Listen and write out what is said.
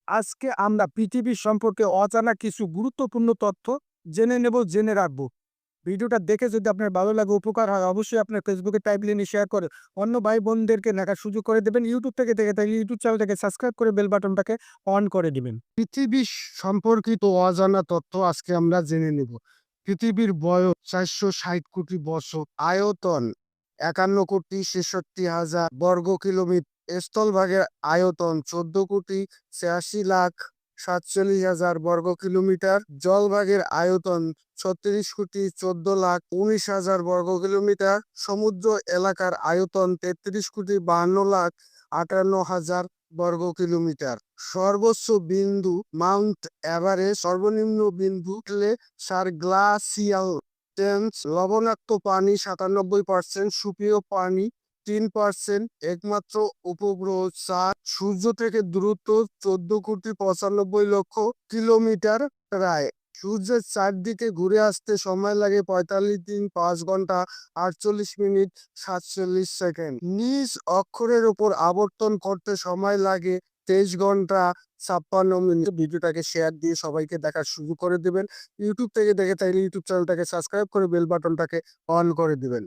আজকে আমরা পৃথিবী সম্পর্কে অজানা কিছু গুরুত্বপূর্ণ তথ্য জেনে রাখবো। ভিডিওটা দেখে যদি আপনার ভালো লাগে, উপকার হয়, অবশ্যই আপনার ফেসবুকে টাইমলাইনে শেয়ার করে অন্য ভাই-বোনদেরকে দেখার সুযোগ করে দেবেন। ইউটিউব থেকে দেখে থাকলে ইউটিউব চ্যানেলটাকে সাবস্ক্রাইব করে বেল বাটনটাকে অন করে দিবেন। পৃথিবী সম্পর্কিত অজানা তথ্য আজকে আমরা জেনে নেব। পৃথিবীর বয়স ৪৬০ কোটি বছর, আয়তন ৫১,৬৬,০০০ বর্গ কিলোমিটার, স্থলভাগের আয়তন ১৪,৮৬,৪৭,০০০ বর্গ কিলোমিটার, জলভাগের আয়তন ৩৬,১৪,১৯,০০০ বর্গ কিলোমিটার, সমুদ্র এলাকার আয়তন ৩৩,৫২,৫৮,০০০ বর্গ কিলোমিটার। সর্বোচ্চ বিন্দু মাউন্ট এভারেস্ট, সর্বনিম্ন বিন্দু সার গ্লাসিয়াল টেন্স, লবণাক্ত পানি ৯৭%, সুপেয় পানি ৩%, একমাত্র উপগ্রহ চাঁদ, সূর্য থেকে দূরত্ব ১৪,৯৫,০০,০০০ কিলোমিটার প্রায়। সূর্যের চারদিকে ঘুরে আসতে সময় লাগে ৪৫ দিন, ৫ ঘন্টা ৪৮ মিনিট ৪৭ সেকেন্ড। নিজ অক্ষরের উপর আবর্তন করতে সময় লাগে ২৩ ঘন্টা ৫৬ মিনিট। ভিডিওটাকে শেয়ার দিয়ে সবাইকে দেখার সুযোগ করে দিবেন। ইউটিউব থেকে দেখে থাকলে ইউটিউব চ্যানেলটাকে সাবস্ক্রাইব করে বেল বাটনটাকে অন করে দিবেন।